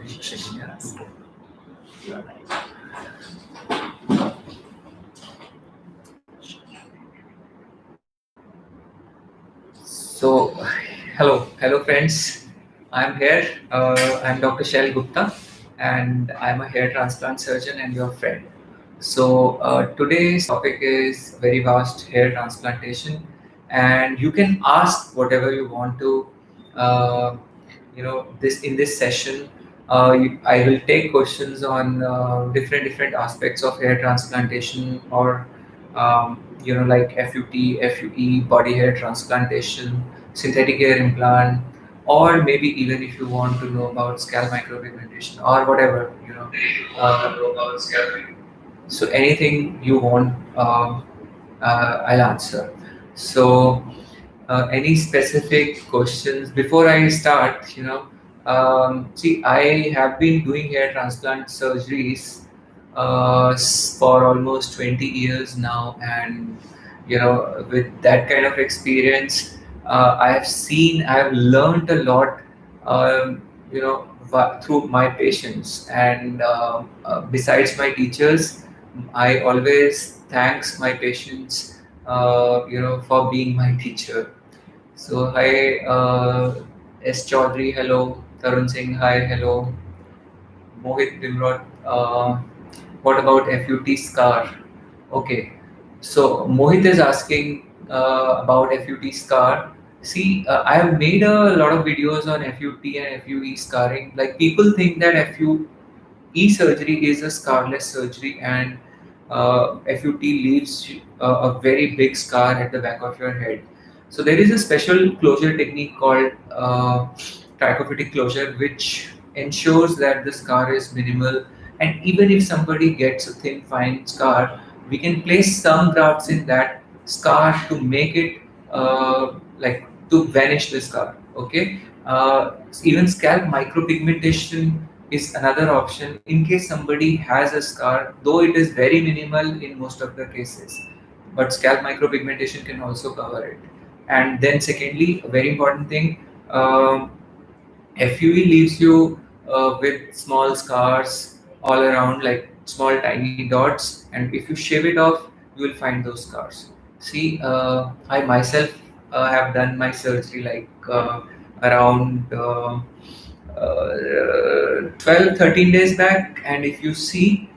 So, hello friends. I'm here. I'm Dr. Shail Gupta, and I'm a hair transplant surgeon and your friend. So, today's topic is very vast hair transplantation, and you can ask whatever you want to. Uh, this in this session, I will take questions on different aspects of hair transplantation or like FUT, FUE, body hair transplantation, synthetic hair implant, or maybe even if you want to know about scalp micropigmentation or whatever, so anything you want, I'll answer. So, any specific questions before I start? See, I have been doing hair transplant surgeries for almost 20 years now, and with that kind of experience, I have learned a lot. Through my patients, and besides my teachers, I always thanks my patients, for being my teacher. So hi, S. Chaudhary, hello. Tarun Singh, hi, hello. Mohit Bimrod, what about FUT scar? Okay, so Mohit is asking about FUT scar. See, I have made a lot of videos on FUT and FUE scarring. Like people think that FUE surgery is a scarless surgery, and FUT leaves a very big scar at the back of your head. So there is a special closure technique called trichophytic closure, which ensures that the scar is minimal. And even if somebody gets a thin, fine scar, we can place some grafts in that scar to make it to vanish the scar. Okay, even scalp micropigmentation is another option in case somebody has a scar, though it is very minimal in most of the cases. But scalp micropigmentation can also cover it. And then, secondly, a very important thing, FUE leaves you with small scars all around, like small tiny dots, and if you shave it off, you will find those scars. See, I myself have done my surgery like around 12, 13 days back, and if you see,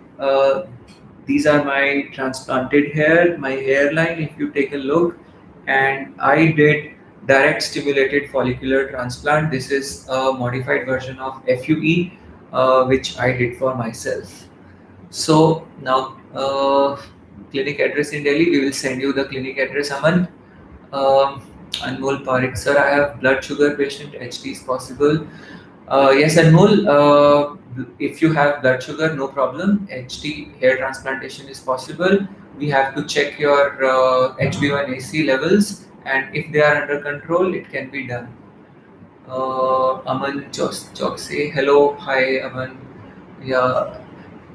these are my transplanted hair, my hairline. If you take a look, and I did direct stimulated follicular transplant. This is a modified version of FUE, which I did for myself. So now, clinic address in Delhi, we will send you the clinic address, Aman. Um, Anmol Parik, sir, I have blood sugar patient, HT is possible. Yes, Anmol, if you have blood sugar, no problem. HT hair transplantation is possible. We have to check your HB1AC levels, and if they are under control, it can be done. Aman Chokse, hello, hi Aman. Yeah,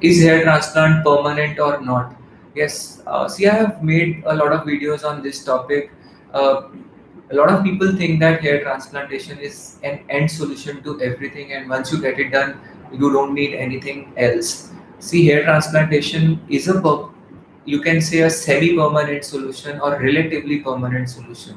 is hair transplant permanent or not? Yes, see, I have made a lot of videos on this topic. Uh, a lot of people think that hair transplantation is an end solution to everything, and once you get it done, you don't need anything else. See, hair transplantation is you can say a semi-permanent solution or relatively permanent solution.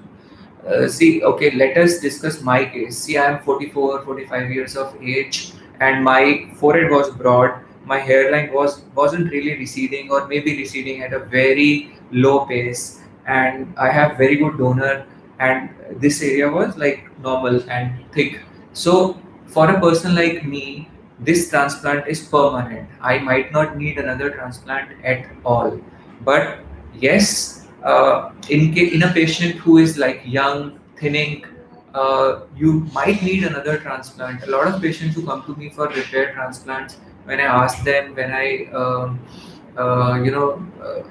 See, okay, let us discuss my case. See, I am 44, 45 years of age, and my forehead was broad. My hairline wasn't really receding, or maybe receding at a very low pace, and I have very good donor, and this area was like normal and thick. So, for a person like me, this transplant is permanent. I might not need another transplant at all. But yes, in a patient who is like young, thinning, you might need another transplant. A lot of patients who come to me for repair transplants, when I ask them, when I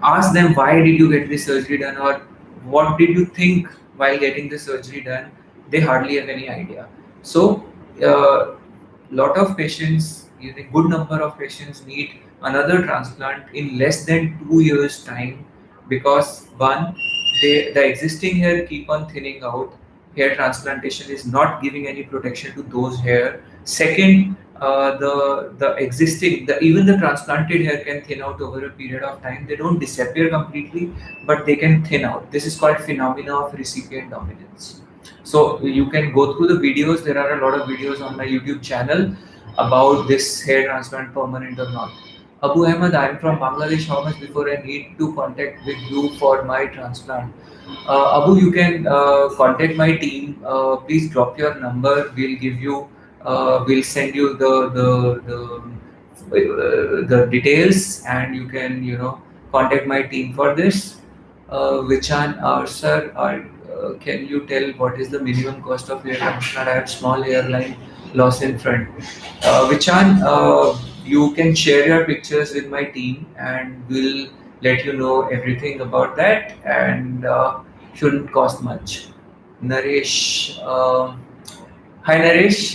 ask them, why did you get this surgery done, or what did you think while getting the surgery done, they hardly have any idea. So, lot of patients, a good number of patients need another transplant in less than 2 years time, because one, the existing hair keep on thinning out. Hair transplantation is not giving any protection to those hair. Second, the existing the even the transplanted hair can thin out over a period of time. They don't disappear completely, but they can thin out. This is called phenomena of recipient dominance. So you can go through the videos. There are a lot of videos on my YouTube channel about this hair transplant, permanent or not. Abu Ahmed, I am from Bangladesh. How much before I need to contact with you for my transplant? Abu, you can contact my team. Please drop your number. We'll give you. We'll send you the details, and you can contact my team for this. Vichan, sir, can you tell what is the minimum cost of hair transplant? I have small hairline loss in front. Vichan, you can share your pictures with my team, and we'll let you know everything about that, and shouldn't cost much. Naresh, hi Naresh.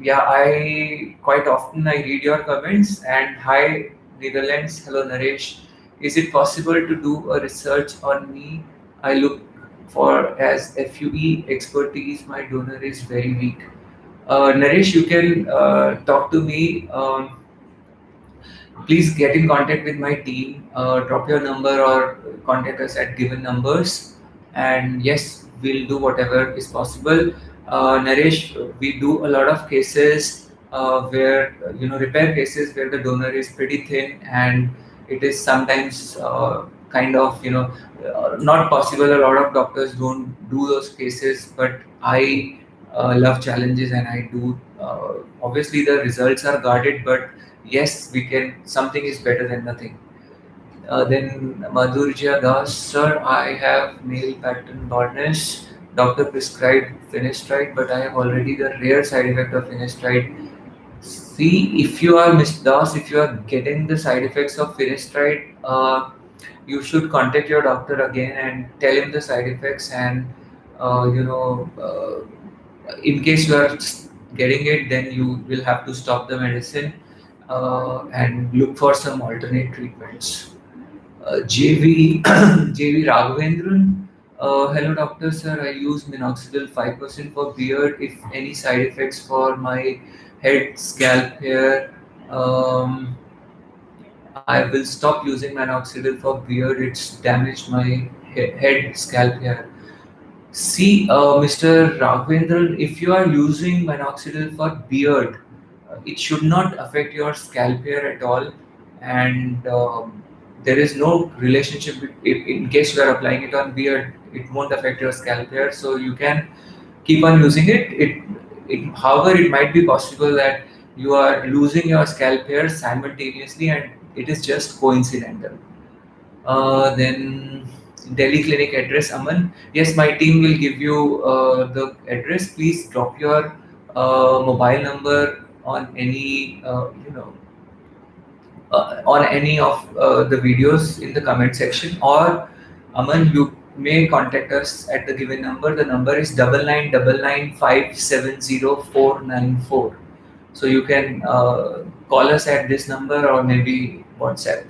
Yeah, I quite often I read your comments. And hi Netherlands. Hello Naresh. Is it possible to do a research on me? I look for as FUE expertise. My donor is very weak. Naresh, you can talk to me. Please get in contact with my team. Drop your number or contact us at given numbers. And yes, we'll do whatever is possible. Naresh, we do a lot of cases where, repair cases where the donor is pretty thin, and it is sometimes kind of, not possible. A lot of doctors don't do those cases, but I love challenges and I do. Obviously, the results are guarded, but yes, we can. Something is better than nothing. Then Madhurja Das, sir, I have male pattern baldness. Doctor prescribed finasteride, but I have already the rare side effect of finasteride. See, if you are Miss Das, if you are getting the side effects of finasteride, you should contact your doctor again and tell him the side effects. And in case you are getting it, then you will have to stop the medicine and look for some alternate treatments. JV JV Raghavendran. Hello, doctor, sir. I use minoxidil 5% for beard. If any side effects for my head, scalp hair, um, I will stop using minoxidil for beard. It's damaged my head, scalp hair. See, Mr. Raghavendran, if you are using minoxidil for beard, it should not affect your scalp hair at all, and there is no relationship. In case you are applying it on beard, it won't affect your scalp hair, so you can keep on using it. However, it might be possible that you are losing your scalp hair simultaneously, and it is just coincidental. Then Delhi clinic address, Aman. Yes, my team will give you the address. Please drop your mobile number on any on any of the videos in the comment section, or Aman, you may contact us at the given number. The number is 9999570494. So you can call us at this number or maybe WhatsApp.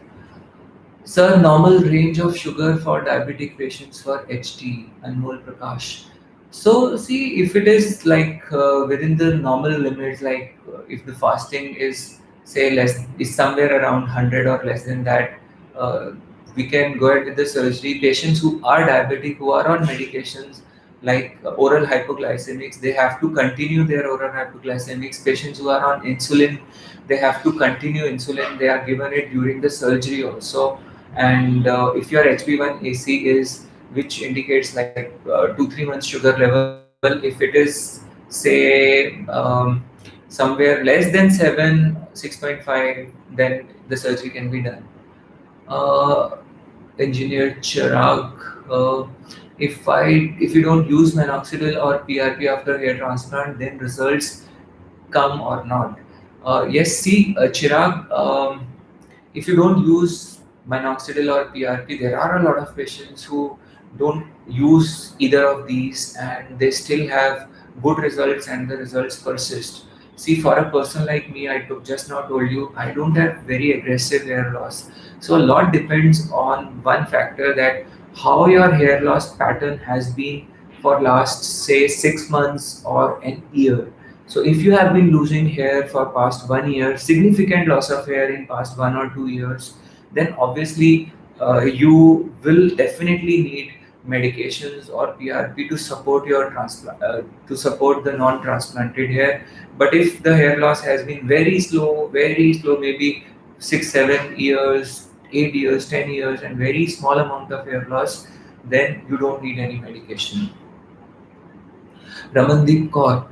Sir, normal range of sugar for diabetic patients for HT, Anmol Prakash. So, see, if it is like within the normal limits, like if the fasting is say is somewhere around 100 or less than that, uh, we can go ahead with the surgery. Patients who are diabetic, who are on medications like oral hypoglycemics, they have to continue their oral hypoglycemics. Patients who are on insulin, they have to continue insulin. They are given it during the surgery also. And if your HB1AC is, which indicates like 2 3 months sugar level, if it is say somewhere less than 7, 6.5, then the surgery can be done. uh, Engineer Chirag, if you don't use minoxidil or PRP after hair transplant, then results come or not? Yes, see, Chirag, if you don't use minoxidil or PRP, there are a lot of patients who don't use either of these and they still have good results and the results persist. See, for a person like me, just now told you, I don't have very aggressive hair loss. So a lot depends on one factor, that how your hair loss pattern has been for last say 6 months or an year. So if you have been losing hair for past 1 year, significant loss of hair in past 1 or 2 years, then obviously you will definitely need medications or PRP to support your transplant, to support the non-transplanted hair. But if the hair loss has been very slow, maybe 6, 7 years, 8 years, 10 years, and very small amount of hair loss, then you don't need any medication. Ramandeep Kaur.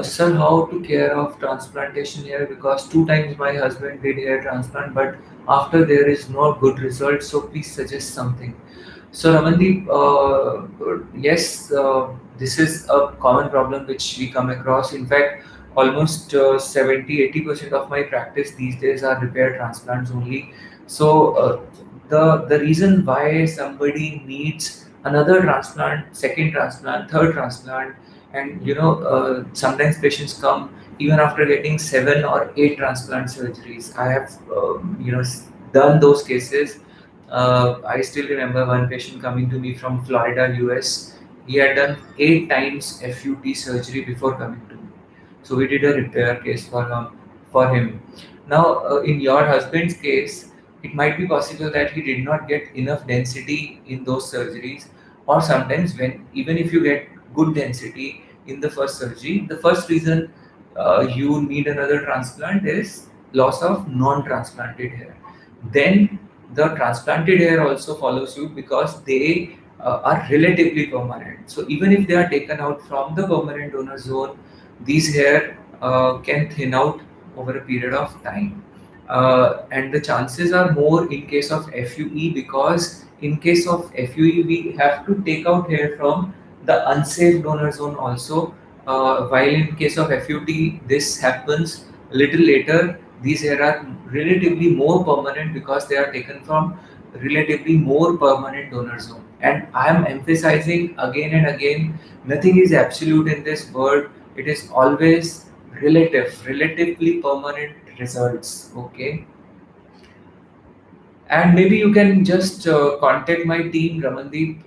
Sir, how to care of transplantation here? Because 2 times my husband did hair transplant, but after there is no good result. So please suggest something. So Ramandeep, yes, this is a common problem which we come across. In fact, almost 70-80% of my practice these days are repair transplants only. So the reason why somebody needs another transplant, second transplant, third transplant, and sometimes patients come even after getting 7 or 8 transplant surgeries. I have done those cases. I still remember one patient coming to me from Florida, US. He had done 8 times FUT surgery before coming to me. So we did a repair case for him. Now, in your husband's case, it might be possible that he did not get enough density in those surgeries, or sometimes when even if you get good density in the first surgery, the first reason you need another transplant is loss of non-transplanted hair. Then the transplanted hair also follows you because they are relatively permanent. So even if they are taken out from the permanent donor zone, these hair can thin out over a period of time. And the chances are more in case of FUE, because in case of FUE we have to take out hair from the unsafe donor zone also. While in case of FUT this happens a little later, these hair are relatively more permanent because they are taken from relatively more permanent donor zone. And I am emphasizing again and again, nothing is absolute in this world. It is always relatively permanent results. Okay, and maybe you can just contact my team, Ramandeep.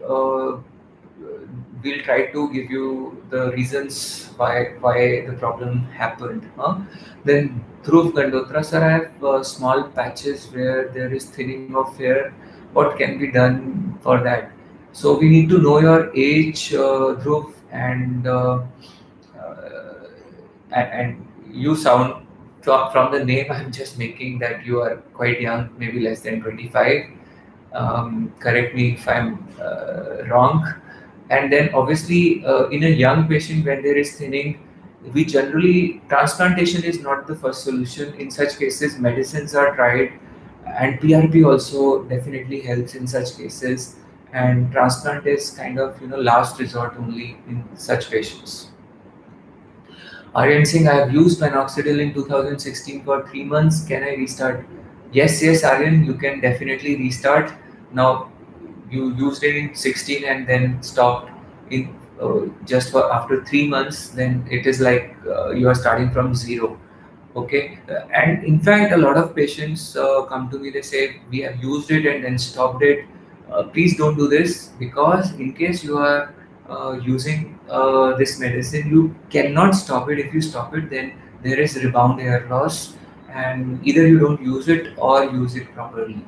We'll try to give you the reasons why the problem happened. Huh? Then Dhruv Gandotra, sir, I have small patches where there is thinning of hair. What can be done for that? So we need to know your age, Dhruv, uh, and you sound from the name. I'm just making that you are quite young, maybe less than 25. Correct me if I'm wrong. And then obviously, in a young patient, when there is thinning, we generally transplantation is not the first solution. In such cases, medicines are tried, and PRP also definitely helps in such cases. And transplant is kind of last resort only in such patients. Aryan Singh, I have used minoxidil in 2016 for 3 months. Can I restart? Yes, yes, Aryan, you can definitely restart. Now, you used it in 16 and then stopped in just for after 3 months, then it is like you are starting from zero. Okay, and in fact, a lot of patients come to me. They say we have used it and then stopped it. Please don't do this, because in case you are using this medicine, you cannot stop it. If you stop it, then there is rebound hair loss, and either you don't use it or use it properly.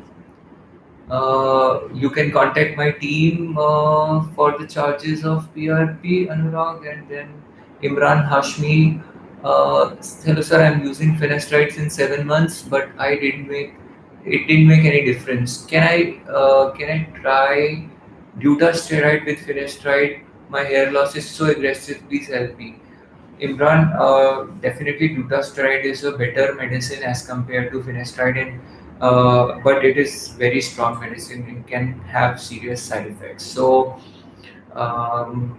You can contact my team for the charges of PRP, Anurag, and then Imran Hashmi. Hello, sir. I'm using finasteride in 7 months, but it didn't make any difference. Can I try dutasteride with finasteride? My hair loss is so aggressive. Please help me. Imran, definitely dutasteride is a better medicine as compared to finasteride, but it is very strong medicine and can have serious side effects. So, um,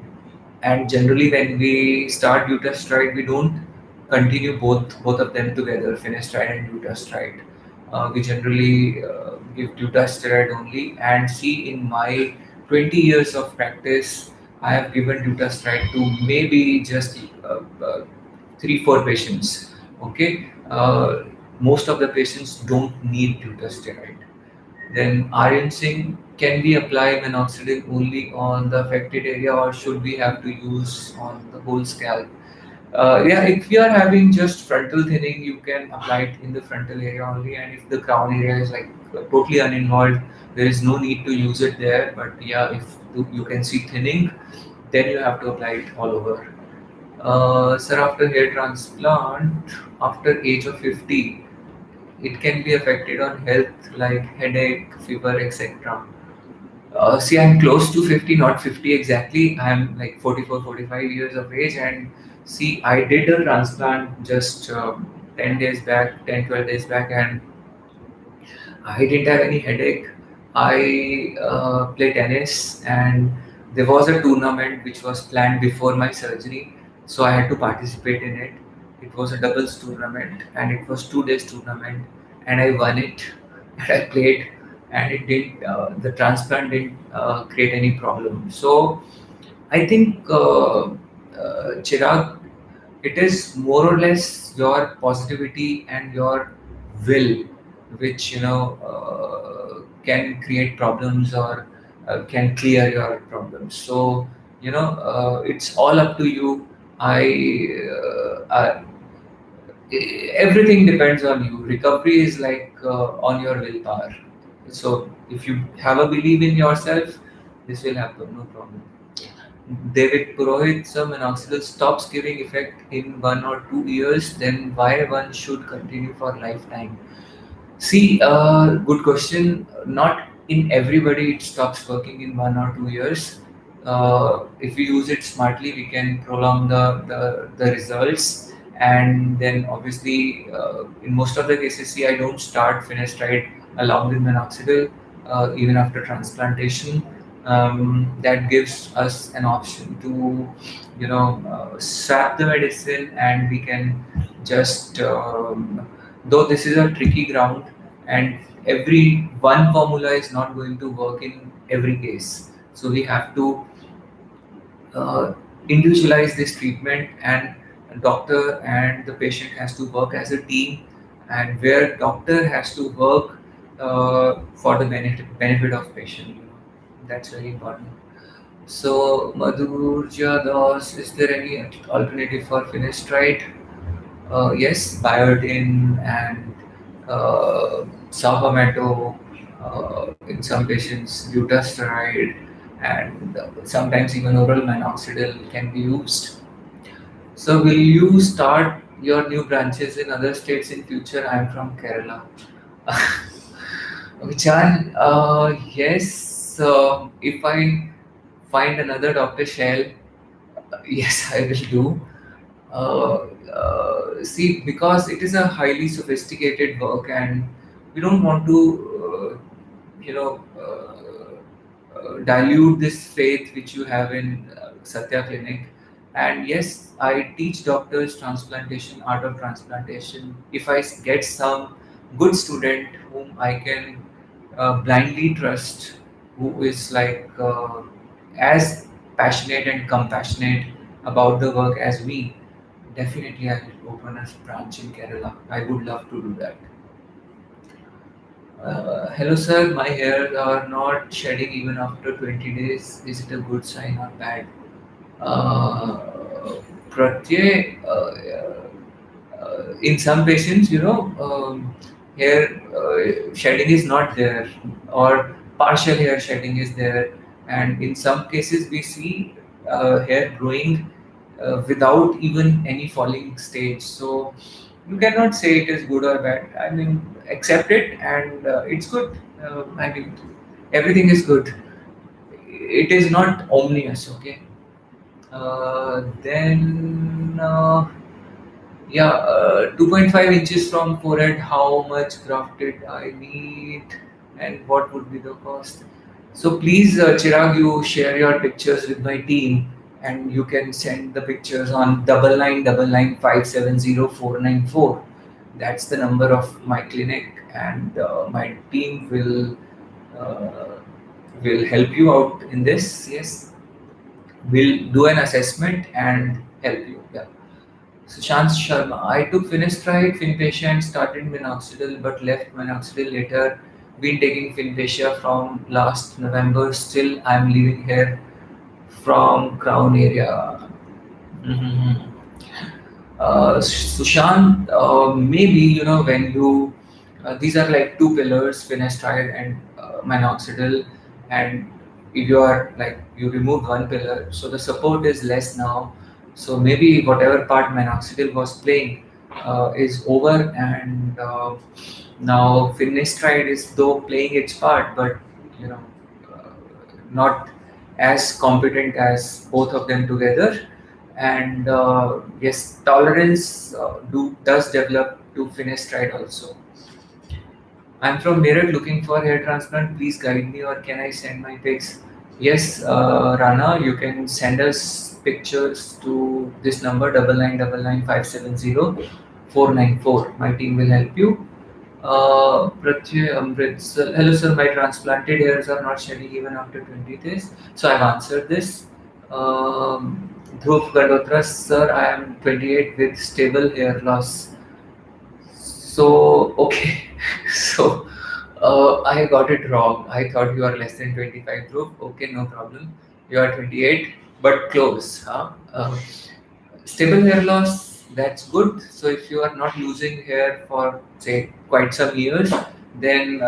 and generally when we start dutasteride, we don't continue both of them together, finasteride and dutasteride. We generally give dutasteride only, and see, in my 20 years of practice, I have given dutasteride to maybe just 3 4 patients. Okay, most of the patients don't need dutasteride. Then Aryan Singh, can we apply minoxidil only on the affected area, or should we have to use on the whole scalp? Yeah, if you are having just frontal thinning, you can apply it in the frontal area only, and if the crown area is like totally uninvolved, there is no need to use it there. But yeah, if you can see thinning, then you have to apply it all over. Sir, after hair transplant, after age of 50, it can be affected on health like headache, fever, etc. See, I'm close to 50, not 50 exactly. I'm like 44, 45 years of age. And see, I did a transplant just 10 days back, 10, 12 days back, and I didn't have any headache. I play tennis, and there was a tournament which was planned before my surgery, so I had to participate in it. It was a doubles tournament, and it was 2 days tournament, and I won it, and I played, and it didn't. The transplant didn't create any problem. So I think Chirag, it is more or less your positivity and your will which can create problems or can clear your problems. So it's all up to you. I Everything depends on you. Recovery is like on your willpower. So if you have a belief in yourself, this will happen, no problem. David Purohit, sir, minoxidil stops giving effect in 1 or 2 years, then why one should continue for lifetime? See, good question. Not in everybody it stops working in 1 or 2 years. If we use it smartly, we can prolong the results. And then obviously, in most of the cases, see, I don't start finasteride along with minoxidil even after transplantation. That gives us an option to, swap the medicine, and we can just though this is a tricky ground, and every one formula is not going to work in every case, so we have to uh, individualize this treatment, and doctor and the patient has to work as a team, and where doctor has to work for the benefit of patient, that's very important. So Madhurja Das, is there any alternative for finasteride? Yes, biotin and salvameto, in some patients, dutasteride, and sometimes even oral minoxidil can be used. So, will you start your new branches in other states in future? I'm from Kerala. Vichan, yes, if I find another Dr. Shell, yes, I will do. See, because it is a highly sophisticated work, and we don't want to dilute this faith which you have in Satya Clinic. And yes, I teach doctors transplantation, art of transplantation. If I get some good student whom I can blindly trust, who is like as passionate and compassionate about the work as me, definitely I will open a branch in Kerala. I would love to do that. Hello, sir. My hairs are not shedding even after 20 days. Is it a good sign or bad? Pratyay, in some patients, hair shedding is not there, or partial hair shedding is there, and in some cases we see hair growing without even any falling stage. So you cannot say it is good or bad. I mean, accept it, and it's good. I mean, everything is good. It is not ominous. Okay. Then. Yeah, 2.5 inches from forehead. How much grafted I need, and what would be the cost? So please, Chirag, you share your pictures with my team, and you can send the pictures on 9999570494. That's the number of my clinic, and my team will help you out in this. Yes, we'll do an assessment and help you. Yeah. Sushant Sharma. I took finasteride, Finpatia, and started minoxidil, but left minoxidil later. Been taking Finpatia from last November. Still, I'm living here from Crown area. Mhm. Sushant, maybe when you these are like two pillars, finasteride and minoxidil, and if you are like you remove one pillar, so the support is less now. So maybe whatever part minoxidil was playing is over, and now finasteride is though playing its part, but you know uh, not as competent as both of them together. And yes, tolerance does develop to finasteride also. I'm from Meerut looking for hair transplant. Please guide me, or can I send my pics? Yes, Rana, you can send us pictures to this number 9999570494. My team will help you. Pratyay Amrit, sir. Hello, sir. My transplanted hairs are not shedding even after 20 days. So I've answered this. Dhruv Galhotra, sir. I am 28 with stable hair loss. So, okay. So, I got it wrong. I thought you are less than 25 group. Okay, no problem. You are 28, but close. Huh? Stable hair loss, that's good. So, if you are not losing hair for, say, quite some years, then,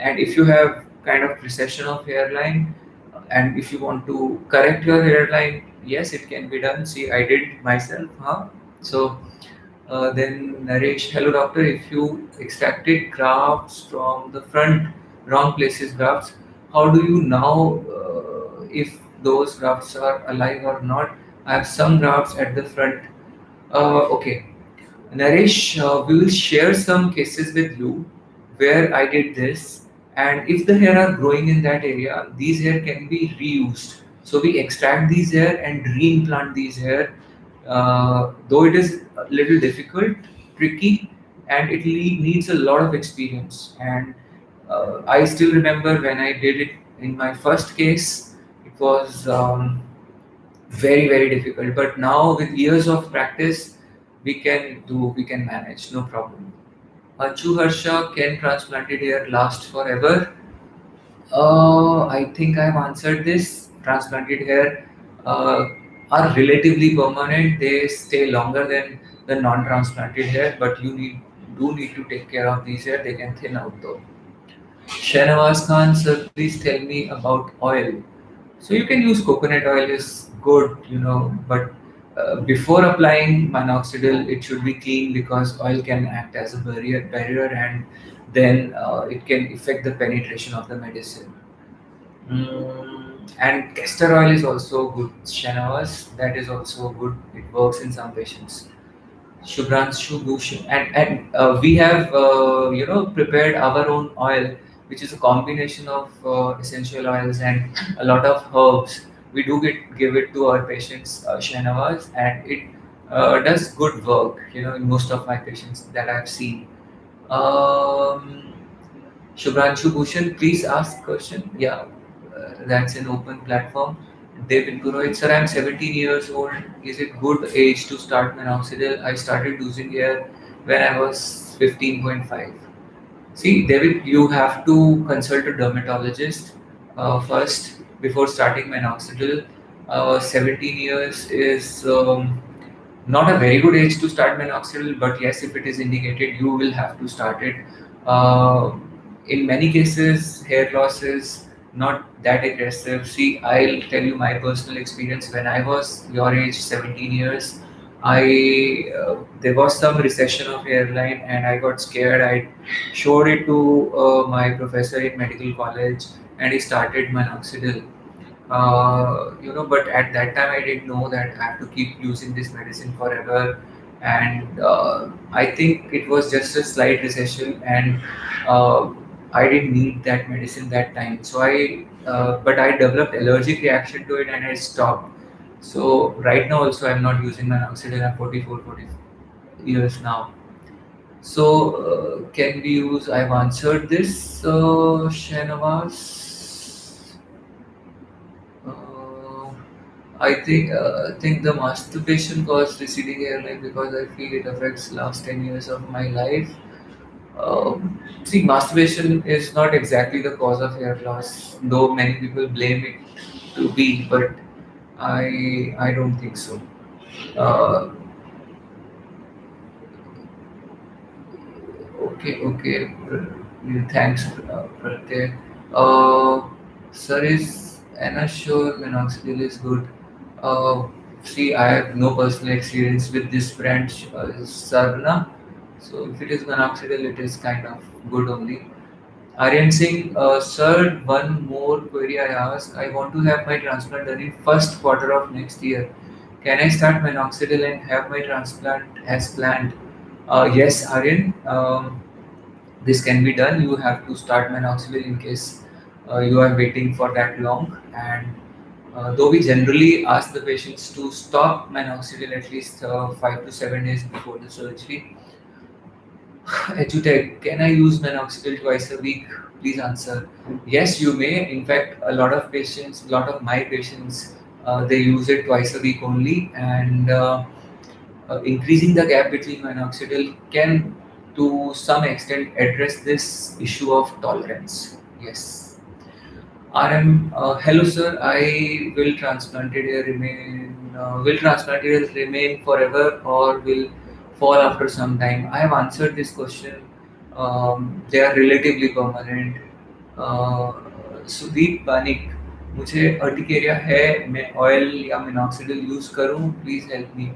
and if you have kind of recession of hairline, and if you want to correct your hairline, yes, it can be done. See, I did myself. Huh? So, then Naresh, hello doctor, if you extracted grafts from the front, wrong places grafts, how do you now if those grafts are alive or not? I have some grafts at the front. Okay, Naresh, we will share some cases with you where I did this, and if the hair are growing in that area, these hair can be reused. So we extract these hair and reimplant these hair. Though it is a little difficult, tricky, and it needs a lot of experience. And I still remember when I did it in my first case, it was. Very very difficult, but now with years of practice we can manage, no problem. Achu Harsha, can transplanted hair last forever? I think I've answered this. Transplanted hair uh, are relatively permanent. They stay longer than the non-transplanted hair, but you need to take care of these hair. They can thin out though. Shahnawaz Khan, sir, please tell me about oil. So you can use coconut oil is good, but before applying minoxidil, it should be clean because oil can act as a barrier, and then it can affect the penetration of the medicine. And castor oil is also good. Shanavas, that is also good. It works in some patients. Shubhranshu Bhushan. And we have prepared our own oil, which is a combination of essential oils and a lot of herbs. We do give it to our patients, Shahnawaz, and it does good work. In most of my patients that I've seen. Um, Shubhranshu Bhushan, please ask question. Yeah, that's an open platform. David Purohit, sir, I'm 17 years old. Is it good age to start minoxidil? I started using here when I was 15.5. See, David, you have to consult a dermatologist first before starting minoxidil. 17 years is not a very good age to start minoxidil, but yes, if it is indicated, you will have to start it. Uh, in many cases, hair loss is not that aggressive. See, I'll tell you my personal experience. When I was your age, 17 years, I there was some recession of hairline, and I got scared. I showed it to my professor in medical college, and he started minoxidil. But at that time I didn't know that I have to keep using this medicine forever, and I think it was just a slight recession, and uh, I didn't need that medicine that time. So but I developed allergic reaction to it, and I stopped. So right now also I'm not using minoxidil. I'm 44, 40 years now. So can we use? I've answered this, Shanavas. Uh, I think the masturbation caused receding hairline because I feel it affects last 10 years of my life. See, masturbation is not exactly the cause of hair loss, though many people blame it to be, but I don't think so. Uh, Okay, okay. Thanks, Pratyay. Uh, Sir, is Anna sure minoxidil is good? Uh, See, I have no personal experience with this brand, Sarna. So if it is minoxidil, it is kind of good only. Aryan Singh, sir, one more query I ask. I want to have my transplant done in first quarter of next year. Can I start minoxidil and have my transplant as planned? Yes, Aryan. This can be done. You have to start minoxidil in case you are waiting for that long. And though we generally ask the patients to stop minoxidil at least 5 to 7 days before the surgery. Edutech, can I use minoxidil twice a week? Please answer. Yes, you may. In fact, a lot of my patients, they use it twice a week only, and increasing the gap between minoxidil can, to some extent, address this issue of tolerance. Yes. RM, hello sir. I will transplanted hair remain. Will transplanted hair remain forever or will fall after some time? I have answered this question. They are relatively permanent. Sudeep पानिक, मुझे urticaria है, मैं oil या minoxidil use करूं, please help me.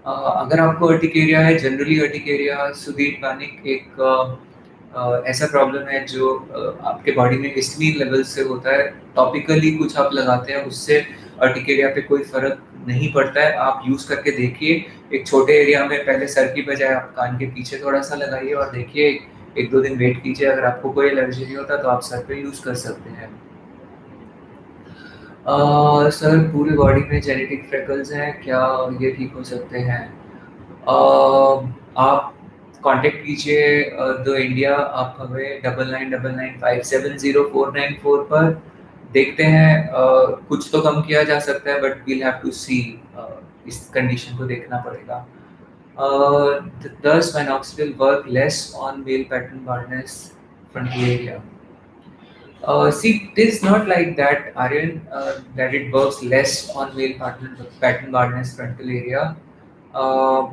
अगर आपको urticaria है, generally urticaria Sudeep पानिक एक ऐसा प्रॉब्लम है जो आपके बॉडी में हिस्टामिन लेवल से होता है। टॉपिकली कुछ आप लगाते हैं, उससे अर्टिकेरिया पे कोई फर्क नहीं पड़ता है। आप यूज करके देखिए। एक छोटे एरिया में पहले सर की बजाय आप कान के पीछे थोड़ा सा लगाइए और देखिए। एक दो दिन वेट कीजिए, अगर आपको कोई एलर्जी नहीं होता तो आप सर पे यूज कर सकते हैं। सर, पूरी बॉडी में जेनेटिक फ्रेकल्स हैं, क्या ये ठीक हो सकते हैं? आप कांटेक्ट कीजिए द इंडिया, आप हमें 9999570494 पर। देखते हैं, कुछ तो कम किया जा सकता है, बट वील हैव टू सी। इस कंडीशन को देखना पड़ेगा। Does minoxidil work less on male pattern baldness frontal area? See, it is not like that, Aryan, that it works less on male pattern baldness frontal area. Uh,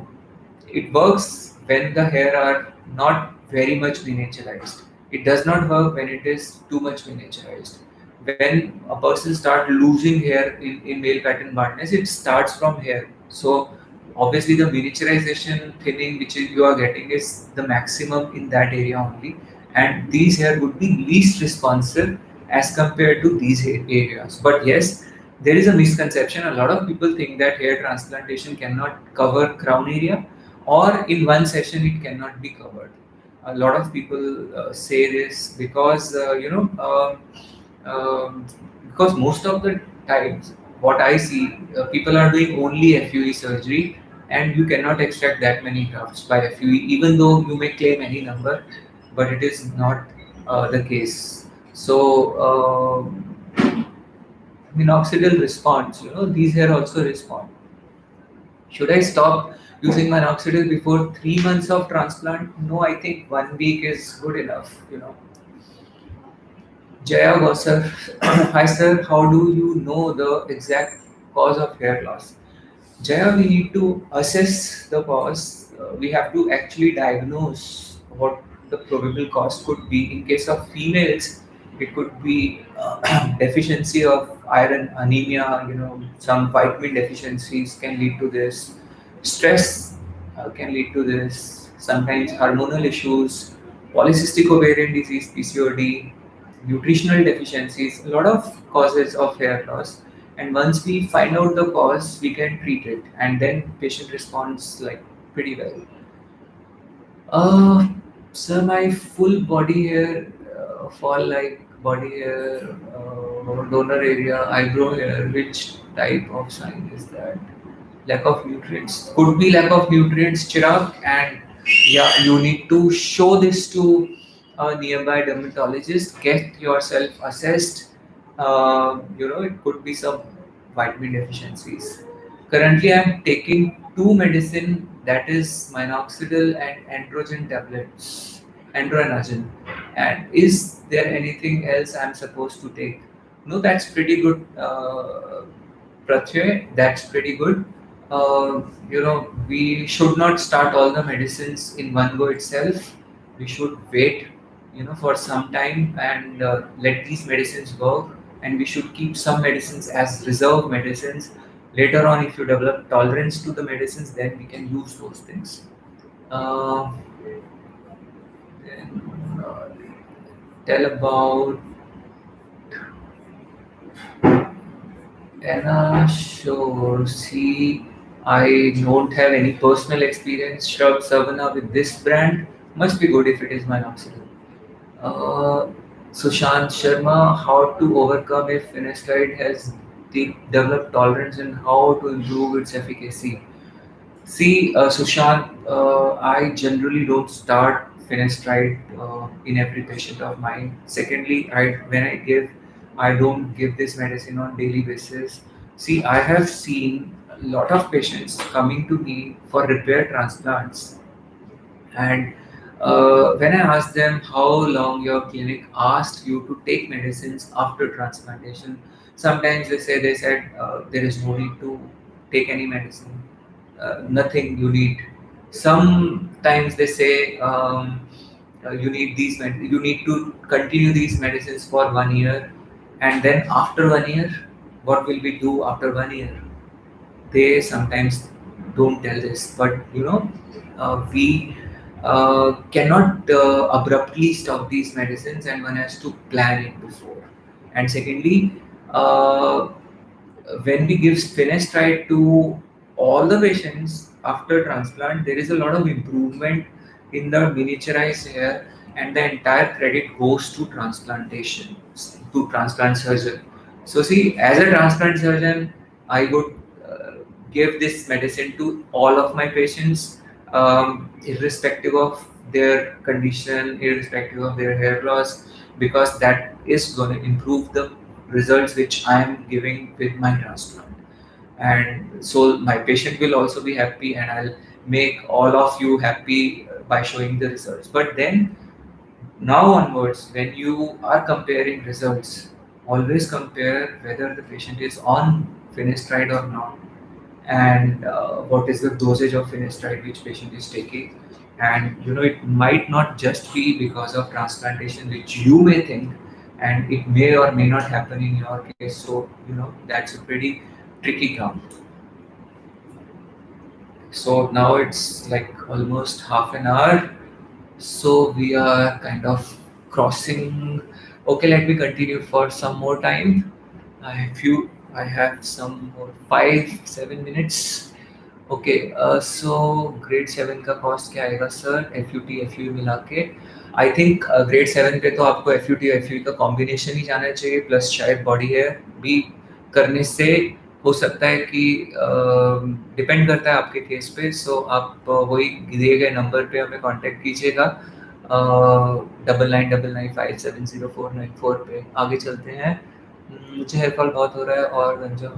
it works when the hair are not very much miniaturized. It does not work when it is too much miniaturized. When a person starts losing hair in male pattern baldness, it starts from hair. So obviously the miniaturization thinning which you are getting is the maximum in that area only, and these hair would be least responsive as compared to these areas. But yes, there is a misconception. A lot of people think that hair transplantation cannot cover crown area, or in one session it cannot be covered. A lot of people say this because because most of the times what I see, people are doing only FUE surgery, and you cannot extract that many grafts by FUE, even though you may claim any number, but it is not the case. So minoxidil responds. These hair also respond. Should I stop using minoxidil before 3 months of transplant? No, I think 1 week is good enough. Jaya Gosar, hi sir, how do you know the exact cause of hair loss? Jaya, we need to assess the cause. We have to actually diagnose what the probable cause could be. In case of females, it could be deficiency of iron, anemia. Some vitamin deficiencies can lead to this. Stress can lead to this. Sometimes hormonal issues, polycystic ovarian disease (PCOD), nutritional deficiencies. A lot of causes of hair loss, and once we find out the cause we can treat it, and then patient responds like pretty well. uh Sir, my full body hair fall like body hair, donor area, eyebrow hair. Which type of sign is that? Lack of nutrients, could be lack of nutrients, Chirag. And yeah, you need to show this to a nearby dermatologist, get yourself assessed. It could be some vitamin deficiencies. Currently I'm taking two medicine, that is minoxidil and androgen tablets, androgen. And is there anything else I'm supposed to take? No, that's pretty good, Pratyay, that's pretty good. We should not start all the medicines in one go itself. We should wait, for some time, and let these medicines work. And we should keep some medicines as reserve medicines. Later on, if you develop tolerance to the medicines, then we can use those things. Uh, then tell about Anna. Sure. See, I don't have any personal experience. Shrub Savana with this brand must be good if it is minoxidil. Uh, Sushant Sharma, how to overcome if finasteride has developed tolerance and how to improve its efficacy. See, Sushant, I generally don't start finasteride in every patient of mine. Secondly, when I give, I don't give this medicine on daily basis. See, I have seen a lot of patients coming to me for repair transplants, and when I asked them how long your clinic asked you to take medicines after transplantation, sometimes they said there is no need to take any medicine, nothing you need. Sometimes they say you need to continue these medicines for 1 year, and then after 1 year, what will we do after 1 year? They sometimes don't tell this, but we cannot abruptly stop these medicines, and one has to plan it before. And secondly, uh, when we give finasteride to all the patients after transplant, there is a lot of improvement in the miniaturized hair, and the entire credit goes to transplantation, to transplant surgeon. So, see, as a transplant surgeon, I would give this medicine to all of my patients, irrespective of their condition, irrespective of their hair loss, because that is going to improve the results which I am giving with my transplant. And so my patient will also be happy, and I'll make all of you happy by showing the results. But then, now onwards, when you are comparing results, always compare whether the patient is on finasteride or not, and what is the dosage of finasteride which patient is taking. And it might not just be because of transplantation, which you may think, and it may or may not happen in your case. So that's a pretty tricky ground. So now it's like almost half an hour, so we are kind of crossing. Okay, let me continue for some more time. I have some more 5 7 minutes. Okay, so grade 7 का cost क्या आएगा sir, F U T F you मिला के? I think grade 7 पे तो आपको F you का combination ही जाना चाहिए, प्लस शायद बॉडी हेयर भी करने से हो सकता है कि डिपेंड करता है आपके केस पे। सो आप वही दिए गए नंबर पे हमें कांटेक्ट कीजिएगा, 9999570494 पे। आगे चलते हैं। मुझे हेयर फॉल बहुत हो रहा है और गंजा।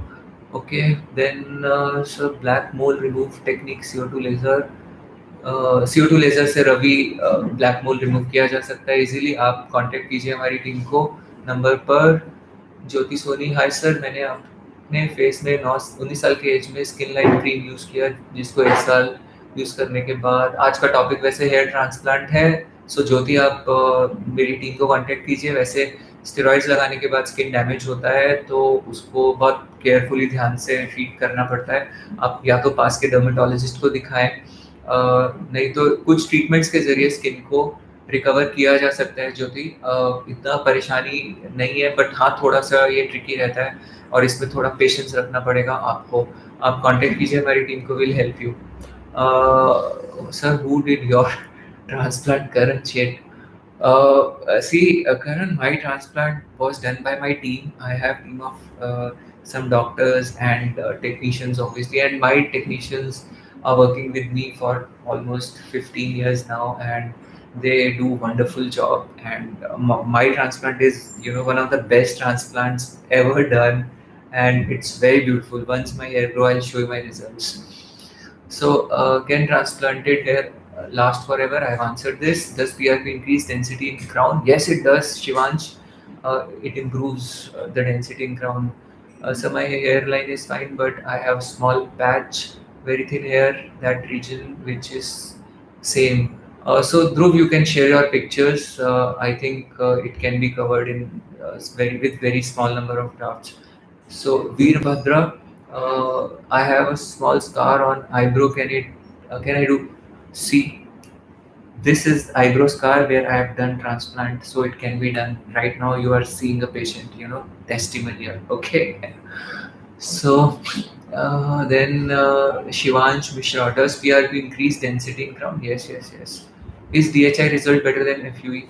Okay, then sir black mole remove technique CO2 laser. CO2 laser से रवि ब्लैक मोल रिमूव किया जा सकता है इजीली। आप कांटेक्ट कीजिए हमारी टीम को नंबर पर। ज्योति सोनी, हाय सर, मैंने अपने फेस में 19 साल के एज में स्किन लाइट क्रीम यूज़ किया, जिसको 1 साल यूज़ करने के बाद। आज का टॉपिक वैसे हेयर ट्रांसप्लांट है। सो ज्योति, आप मेरी टीम को कांटेक्ट कीजिए। वैसे स्टेरॉइड्स लगाने के बाद स्किन डैमेज होता है, तो उसको बहुत केयरफुली ध्यान से ट्रीट करना पड़ता है। आप या तो पास के डर्मेटोलॉजिस्ट को दिखाएं, नहीं तो कुछ ट्रीटमेंट्स के ज़रिए स्किन को रिकवर किया जा सकता है। ज्योति, इतना परेशानी नहीं है, बट हाँ, थोड़ा-सा ये ट्रिकी रहता है और इसमें थोड़ा पेशेंस रखना पड़ेगा आपको। आप कॉन्टैक्ट कीजिए हमारी टीम को, will help you. Sir, who did your transplant, Karan? Chet. See, Karan, my transplant was done by my team. I have team of some doctors and technicians, obviously, and my technicians are working with me for almost 15 years now, and they do wonderful job. And my transplant is, one of the best transplants ever done, and it's very beautiful. Once my hair grow, I'll show you my results. So, can transplanted hair last forever? I've answered this. Does PRP increase density in crown? Yes, it does, Shivansh. It improves the density in crown. So my hairline is fine, but I have small patch, very thin hair, that region which is same. So Dhruv, you can share your pictures. I think it can be covered in very small number of drafts. So Veerbhadra, I have a small scar on eyebrow. Can I do? See, this is eyebrow scar where I have done transplant, so it can be done. Right now, you are seeing a patient. Testimonial. Okay. So then Shivansh Mishra, does PRP increase density in crown? Yes, yes, yes. Is DHI result better than FUE?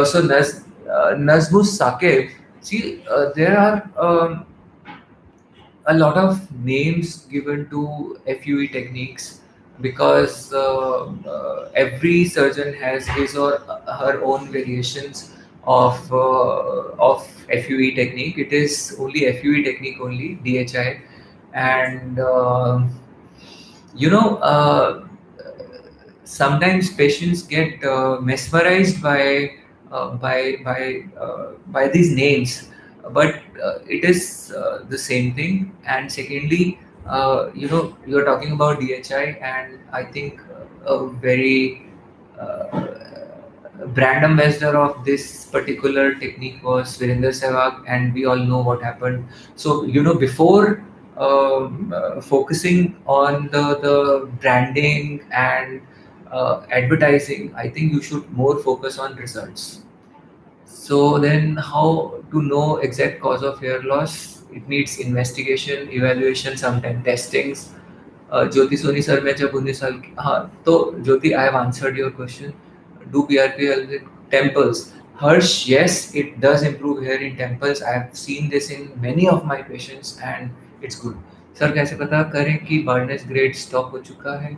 So Nazmus Saqib, see, there are a lot of names given to FUE techniques because every surgeon has his or her own variations of FUE technique. It is only FUE technique only, DHI, and you know sometimes patients get mesmerized by these names, but it is the same thing. And secondly, you're talking about DHI, and I think a very brand ambassador of this particular technique was Virender Sehwag, and we all know what happened. So, before focusing on the branding and advertising, I think you should more focus on results. So then, how to know exact cause of hair loss? It needs investigation, evaluation, sometimes testings. Jyoti Soni sir, मैं जब 19 साल की, हाँ तो Jyoti, I have answered your question. Do PRP help in temples? Harsh, yes, it does improve hair in temples. I have seen this in many of my patients and it's good. Sir कैसे पता करें कि baldness grade stop हो चुका है?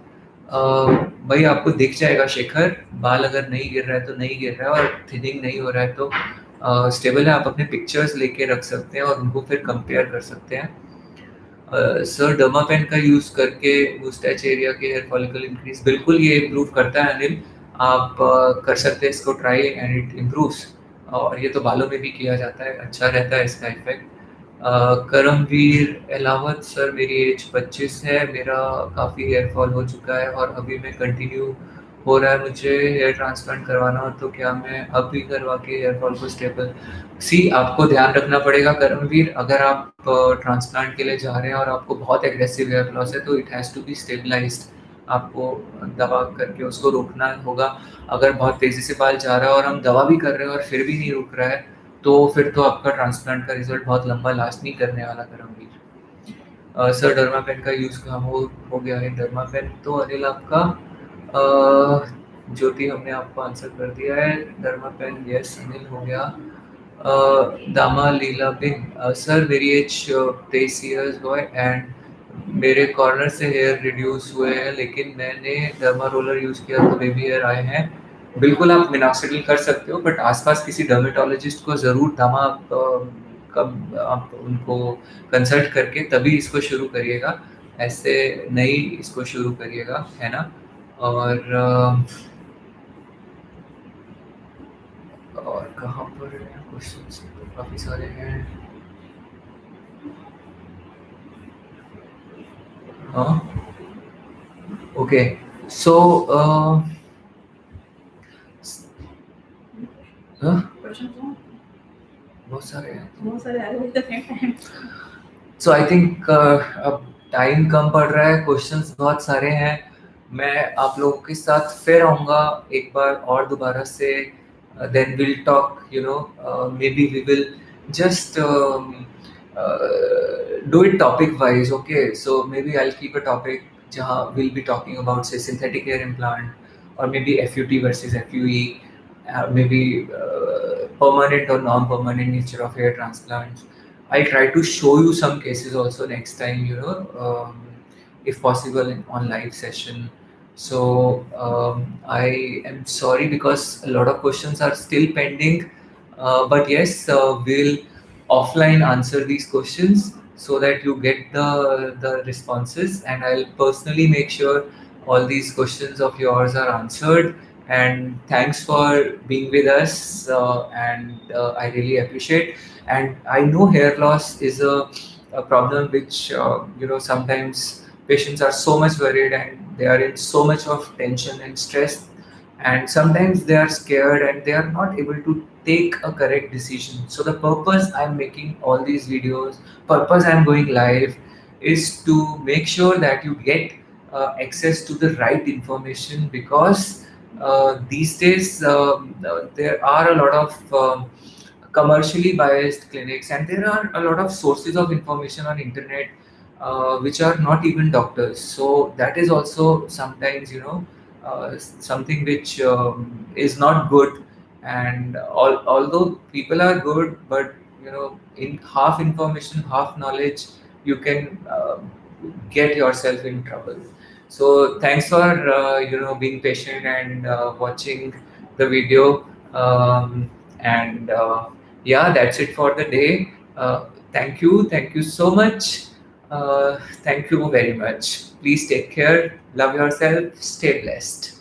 भाई आपको दिख जाएगा शेखर, बाल अगर नहीं गिर रहा है तो नहीं गिर रहा है, और थिनिंग नहीं हो रहा है तो स्टेबल है. आप अपने पिक्चर्स लेके रख सकते हैं और उनको फिर कंपेयर कर सकते हैं. सर डर्मा पेन का यूज़ करके मुस्टैच एरिया के हेयर फॉलिकल इंक्रीज, बिल्कुल ये इम्प्रूव करता है अनिल. आप कर सकते हैं इसको ट्राई एंड इट इम्प्रूव्स. और ये तो बालों में भी किया जाता है, अच्छा रहता है इसका इफेक्ट. करमवीर अलावत, सर मेरी एज 25 है, मेरा काफ़ी हेयर फॉल हो चुका है और अभी मैं कंटिन्यू हो रहा है. मुझे हेयर ट्रांसप्लांट करवाना हो तो क्या मैं अब भी करवा के हेयर फॉल को स्टेबल? सी, आपको ध्यान रखना पड़ेगा करमवीर, अगर आप ट्रांसप्लांट के लिए जा रहे हैं और आपको बहुत एग्रेसिव हेयर लॉस है तो it has to be stabilised. आपको दवा करके उसको रोकना होगा. अगर बहुत तेज़ी से बाल जा रहा है और हम दवा भी कर रहे हैं और फिर भी नहीं रुक रहा है, तो फिर तो आपका ट्रांसप्लांट का रिजल्ट बहुत लंबा लास्ट नहीं करने वाला करमवीर. सर डर्मा पेन का यूज़ कहाँ हो गया है? डर्मा पेन तो अनिल आपका ज्योति, हमने आपको आंसर कर दिया है. डर्मा पेन यस अनिल हो गया. दामा लीला बिन, सर मेरी एज 23 ईयर्स बॉय एंड मेरे कॉर्नर से हेयर रिड्यूस हुए हैं, लेकिन मैंने डर्मा रोलर यूज़ किया तो बेबी हेयर आए हैं. बिल्कुल आप मिनॉक्सिडिल कर सकते हो, बट आसपास किसी डर्मेटोलॉजिस्ट को ज़रूर दामा कब आप उनको कंसल्ट करके तभी इसको शुरू करिएगा. ऐसे नहीं इसको शुरू करिएगा, है ना. और और कहाँ पर क्वेश्चंस तो काफ़ी सारे हैं. हाँ, ओके. सो बहुत सारे हैं. सो आई थिंक अब टाइम कम पड़ रहा है, क्वेश्चंस बहुत सारे हैं. मैं आप लोगों के साथ फिर आऊँगा एक बार और दोबारा से. Then will talk, maybe we will just do it topic wise. Okay, so maybe I'll keep a topic जहाँ we'll be talking about say synthetic hair implant, or maybe FUT versus FUE, maybe permanent or non-permanent nature of hair transplants. I'll try to show you some cases also next time, if possible on live session. So I am sorry because a lot of questions are still pending, but yes, we'll offline answer these questions so that you get the responses, and I'll personally make sure all these questions of yours are answered. And thanks for being with us, and I really appreciate. And I know hair loss is a problem which sometimes patients are so much worried and they are in so much of tension and stress, and sometimes they are scared and they are not able to take a correct decision. So the purpose I'm making all these videos, purpose I'm going live, is to make sure that you get access to the right information, because these days there are a lot of commercially biased clinics, and there are a lot of sources of information on internet which are not even doctors. So that is also sometimes, something which is not good. And although people are good, but in half information, half knowledge, you can get yourself in trouble. So thanks for being patient and watching the video. And yeah, that's it for the day. Thank you so much. Thank you very much. Please take care, love yourself, stay blessed.